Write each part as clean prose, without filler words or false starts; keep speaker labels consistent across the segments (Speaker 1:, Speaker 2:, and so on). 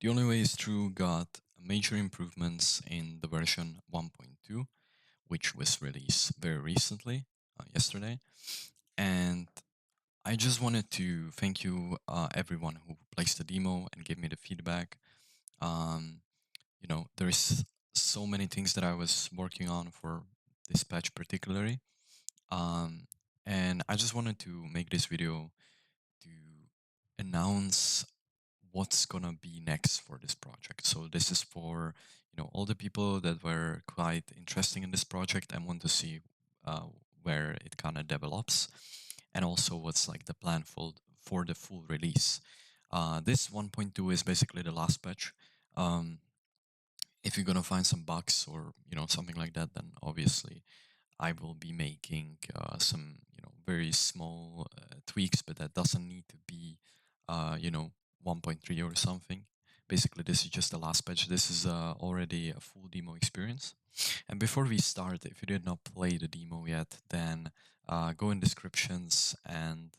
Speaker 1: The only way is Thru got major improvements in the version 1.2, which was released very recently, yesterday. And I just wanted to thank you, everyone who placed the demo and gave me the feedback. Um, there's so many things that I was working on for this patch particularly. Um, and I just wanted to make this video to announce what's gonna be next for this project. So this is for all the people that were quite interesting in this project and want to see uh, where it kind of develops, and also what's like the plan for the full release. This 1.2 is basically the last patch. Um, if you're gonna find some bugs or something like that, then obviously I will be making some, very small tweaks, but that doesn't need to be, uh, you know, 1.3 or something. Basically, this is just the last patch. This is already a full demo experience. And before we start, if you did not play the demo yet, then go in descriptions and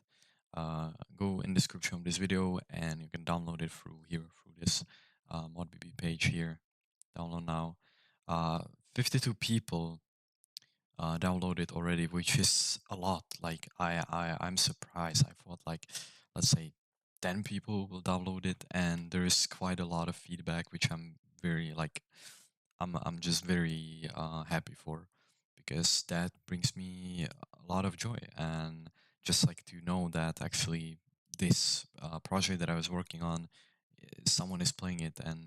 Speaker 1: go in description of this video, and you can download it through here through this ModBB page here. Download now. Uh, 52 people download it already, which is a lot. Like I'm surprised. I thought like, let's say 10 people will download it, and there is quite a lot of feedback, which I'm very like, I'm just very happy for, because that brings me a lot of joy. And just like to know that actually this project that I was working on, someone is playing it and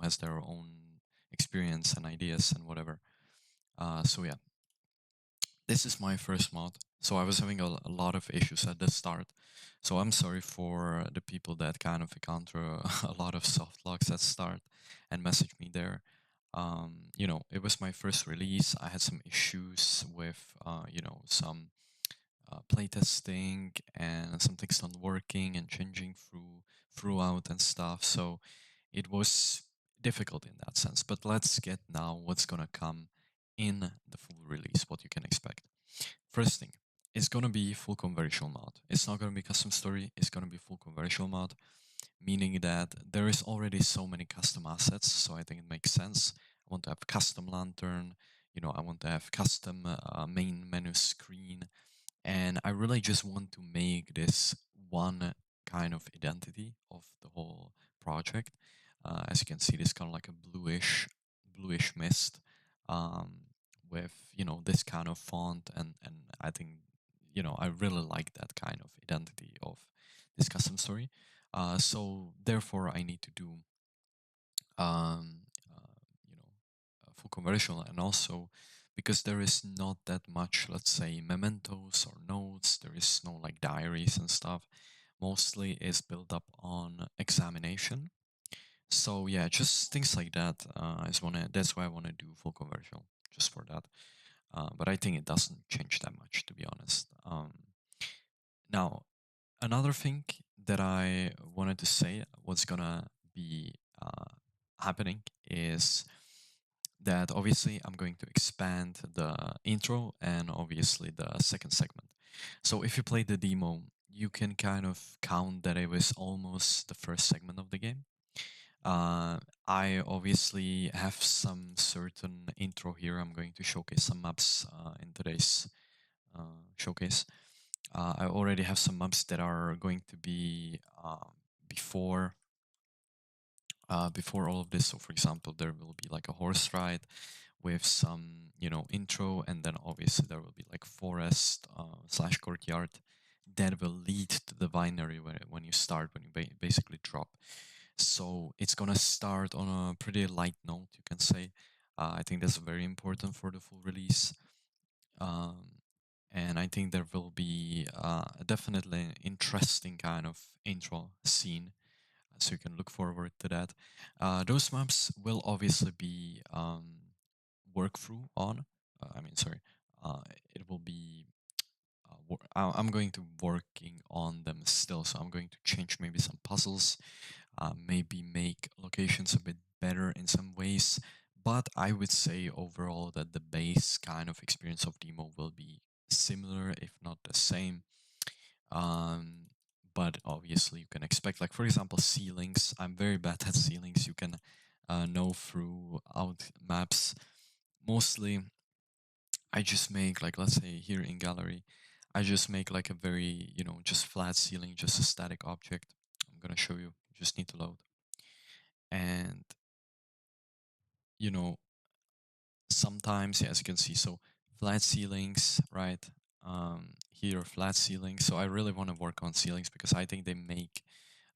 Speaker 1: has their own experience and ideas and whatever. So yeah, this is my first mod, so I was having a lot of issues at the start. So I'm sorry for the people that kind of encounter a lot of soft locks at start and message me there. It was my first release. I had some issues with, some playtesting and some things not working and changing throughout and stuff. So it was difficult in that sense. But let's get now what's gonna come in the full release, what you can expect. First thing, it's gonna be full conversational mod. It's not gonna be custom story, it's gonna be full conversational mod, meaning that there is already so many custom assets, so I think it makes sense. I want to have custom lantern, I want to have custom main menu screen, and I really just want to make this one kind of identity of the whole project. As you can see, this kind of like a bluish mist, um, with this kind of font, and I think I really like that kind of identity of this custom story. So therefore, I need to do um, full conversion, and also because there is not that much, let's say, mementos or notes, there is no like diaries and stuff. Mostly is built up on examination. So yeah, just things like that. That's why I wanna do full conversion, just for that. But I think it doesn't change that much, to be honest. Now, another thing that I wanted to say, what's gonna be happening is that obviously I'm going to expand the intro and obviously the second segment. So if you play the demo, you can kind of count that it was almost the first segment of the game. I obviously have some certain intro here. I'm going to showcase some maps in today's showcase. I already have some maps that are going to be before before all of this. So, for example, there will be like a horse ride with some, intro, and then obviously there will be like forest slash courtyard that will lead to the binary when you start, when you basically drop. So it's gonna start on a pretty light note, you can say. I think that's very important for the full release. Um, and I think there will be definitely an interesting kind of intro scene, so you can look forward to that. Those maps will obviously be work through on. I mean, sorry, uh, it will be. I'm going to working on them still, so I'm going to change maybe some puzzles, maybe make locations a bit better in some ways. But I would say overall that the base kind of experience of demo will be similar, if not the same. Um, but obviously you can expect, like for example, ceilings. I'm very bad at ceilings. You can know through out maps. Mostly, I just make like, let's say here in gallery, I just make like a very, just flat ceiling, just a static object. I'm gonna show you. You just need to load. And you know, sometimes, yeah, as you can see, so flat ceilings, right? Here flat ceilings. So I really want to work on ceilings because I think they make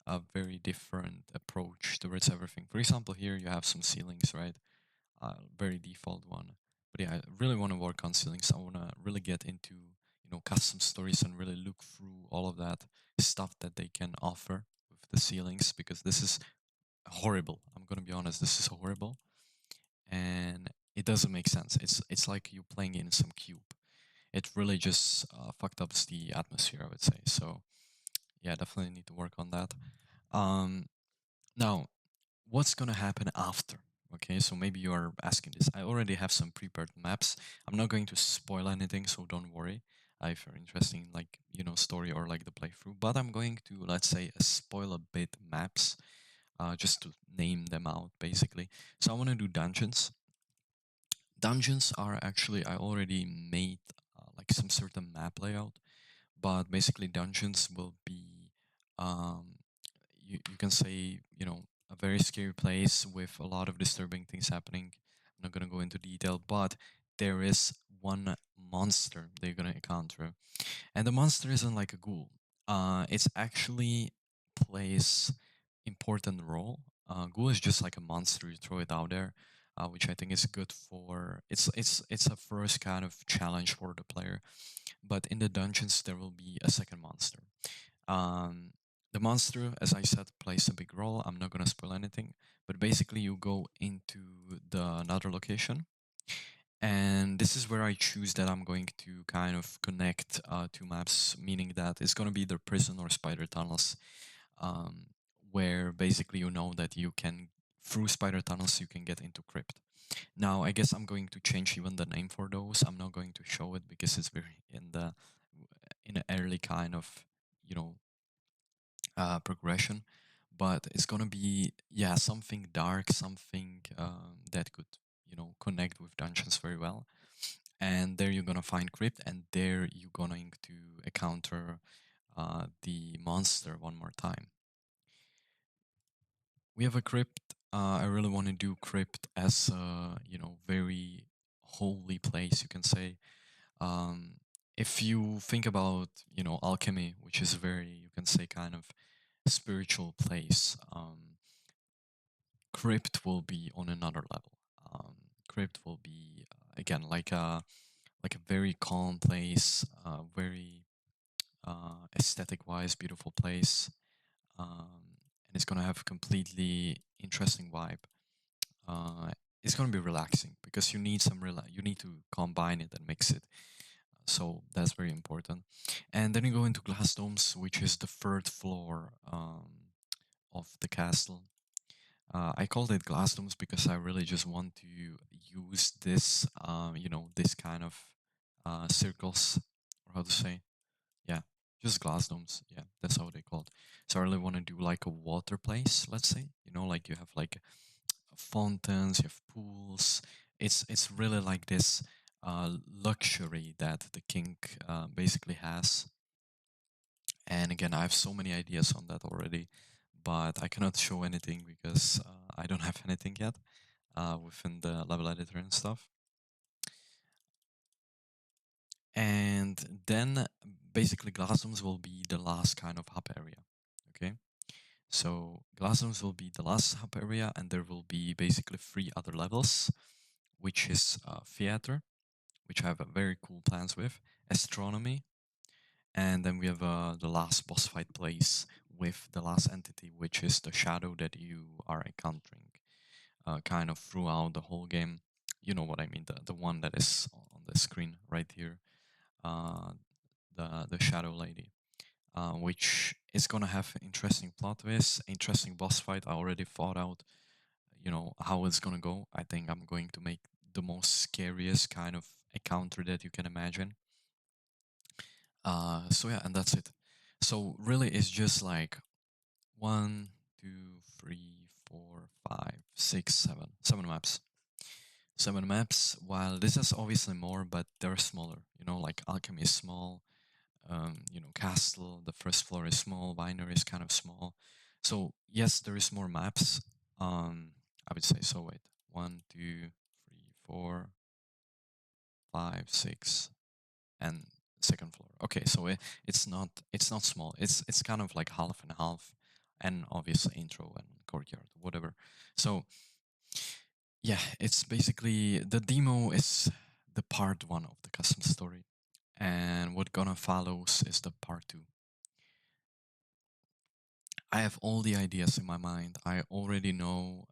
Speaker 1: a very different approach towards everything. For example, here you have some ceilings, right? Very default one. But yeah, I really want to work on ceilings. I want to really get into, custom stories and really look through all of that stuff that they can offer with the ceilings because this is horrible. I'm gonna be honest, this is horrible, and it doesn't make sense. It's like you playing in some cube. It really just fucked up the atmosphere, I would say. So yeah, definitely need to work on that. Um, Now, what's gonna happen after? Okay, so maybe you are asking this. I already have some prepared maps. I'm not going to spoil anything, so don't worry if you're interested in like story or like the playthrough. But I'm going to, let's say, spoil a bit maps, just to name them out basically. So I want to do dungeons. Dungeons are actually, I already made like some certain map layout, but basically dungeons will be, um, you can say, a very scary place with a lot of disturbing things happening. I'm not going to go into detail, but there is one monster they're going to encounter, and the monster isn't like a ghoul. It's actually plays important role. Ghoul is just like a monster. You throw it out there, which I think is good for. It's a first kind of challenge for the player. But in the dungeons, there will be a second monster. Um, the monster, as I said, plays a big role. I'm not gonna spoil anything, but basically, you go into the another location, and this is where I choose that I'm going to kind of connect two maps, meaning that it's going to be the prison or spider tunnels, um, where basically you know that you can, through spider tunnels, you can get into crypt. Now, I guess I'm going to change even the name for those. I'm not going to show it because it's very in an early kind of, you know, progression. But it's gonna be, yeah, something dark, something that could, connect with dungeons very well. And there you're gonna find crypt, and there you're going to encounter the monster one more time. We have a crypt. I really want to do crypt as a, very holy place, you can say. Um, if you think about, alchemy, which is very, you can say, kind of spiritual place, crypt will be on another level. Crypt will be again like a very calm place, very aesthetic wise beautiful place, and it's gonna have a completely interesting vibe. Uh, it's gonna be relaxing because you need you need to combine it and mix it. So that's very important. And then you go into glass domes, which is the third floor of the castle. I called it glass domes because I really just want to use this, this kind of circles, or how to say, yeah, just glass domes. Yeah, that's how they called. So I really want to do like a water place, let's say. Like you have like fountains, you have pools. It's really like this luxury that the king basically has. And again, I have so many ideas on that already, but I cannot show anything because I don't have anything yet within the level editor and stuff. And then basically Glassdomes will be the last kind of hub area. Okay. So Glassdomes will be the last hub area, and there will be basically three other levels, which is theater, which I have a very cool plans with, astronomy, and then we have the last boss fight place with the last entity, which is the shadow that you are encountering kind of throughout the whole game. You know what I mean, the one that is on the screen right here, uh, the shadow lady, which is gonna have interesting plot twists, interesting boss fight. I already thought out, how it's gonna go. I think I'm going to make the most scariest kind of encounter that you can imagine. So yeah, and that's it. So really, it's just like one, two, three, four, five, six, seven, seven maps. Seven maps. While this is obviously more, but they're smaller. You know, like alchemy is small. Castle. The first floor is small. Binary is kind of small. So yes, there is more maps. I would say so. Wait, one, two, three, four, five, six, and second floor. Okay, so it's not small. It's kind of like half and half, and obviously intro and courtyard, whatever. So yeah, it's basically the demo is the part one of the custom story, and what gonna follows is the part two. I have all the ideas in my mind. I already know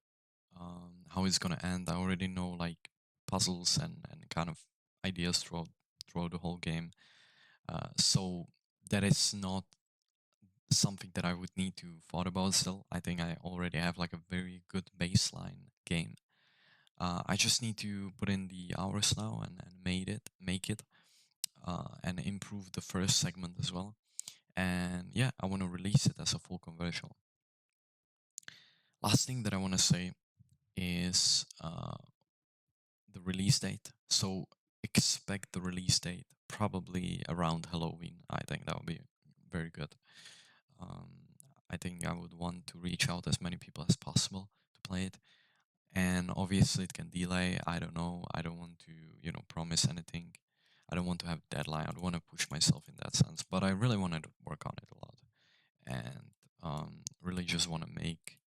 Speaker 1: how it's gonna end. I already know like puzzles and kind of ideas throughout the whole game. So that is not something that I would need to thought about still. I think I already have like a very good baseline game. I just need to put in the hours now and make it, and improve the first segment as well. And yeah, I want to release it as a full conversion. Last thing that I want to say is the release date. So expect the release date probably around Halloween. I think that would be very good. Um, I think I would want to reach out as many people as possible to play it. And obviously, it can delay. I don't know. I don't want to, promise anything. I don't want to have a deadline. I don't want to push myself in that sense. But I really want to work on it a lot, and really just want to make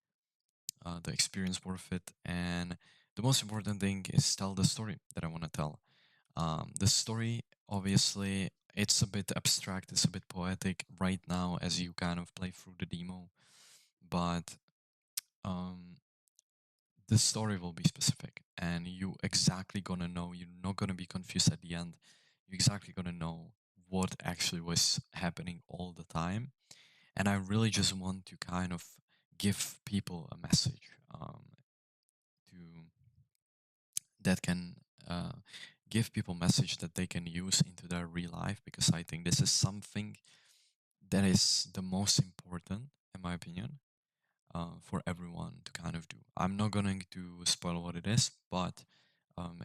Speaker 1: the experience worth it. And the most important thing is tell the story that I want to tell. The story, obviously, it's a bit abstract, it's a bit poetic right now as you kind of play through the demo, but um, the story will be specific and you exactly gonna know, you're not gonna be confused at the end. You're exactly gonna know what actually was happening all the time. And I really just want to kind of give people a message, to that can uh, give people message that they can use into their real life, because I think this is something that is the most important in my opinion, for everyone to kind of do. I'm not going to spoil what it is, but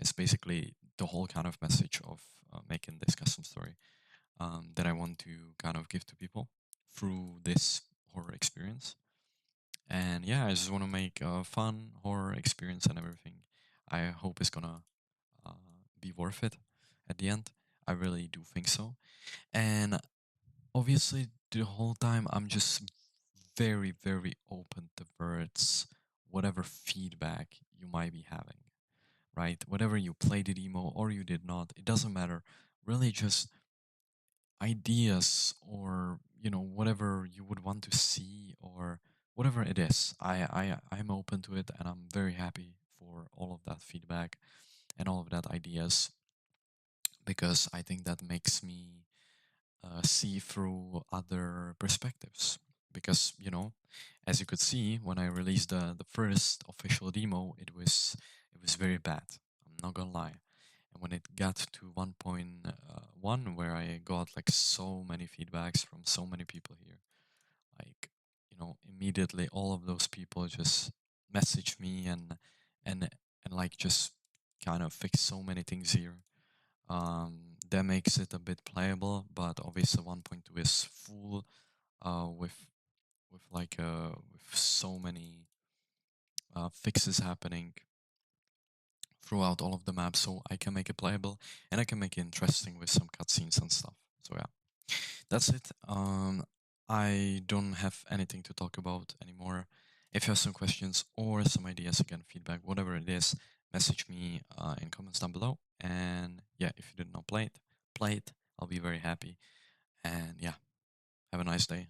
Speaker 1: it's basically the whole kind of message of making this custom story, that I want to kind of give to people through this horror experience. And yeah, I just want to make a fun horror experience and everything. I hope it's gonna uh, be worth it at the end. I really do think so. And obviously, the whole time I'm just very, very open towards whatever feedback you might be having, right? Whatever you played the demo or you did not, it doesn't matter. Really, just ideas or whatever you would want to see or whatever it is. I'm open to it and I'm very happy for all of that feedback and all of that ideas, because I think that makes me see through other perspectives. Because as you could see when I released the first official demo, it was very bad. I'm not gonna lie. And when it got to 1.1, where I got like so many feedbacks from so many people here, like immediately all of those people just messaged me and like just kind of fix so many things here, that makes it a bit playable. But obviously 1.2 is full, with so many fixes happening throughout all of the maps, so I can make it playable and I can make it interesting with some cutscenes and stuff. So yeah, that's it. I don't have anything to talk about anymore. If you have some questions or some ideas, again, feedback, whatever it is, message me in comments down below. And yeah, if you did not play it, play it. I'll be very happy. And yeah, have a nice day.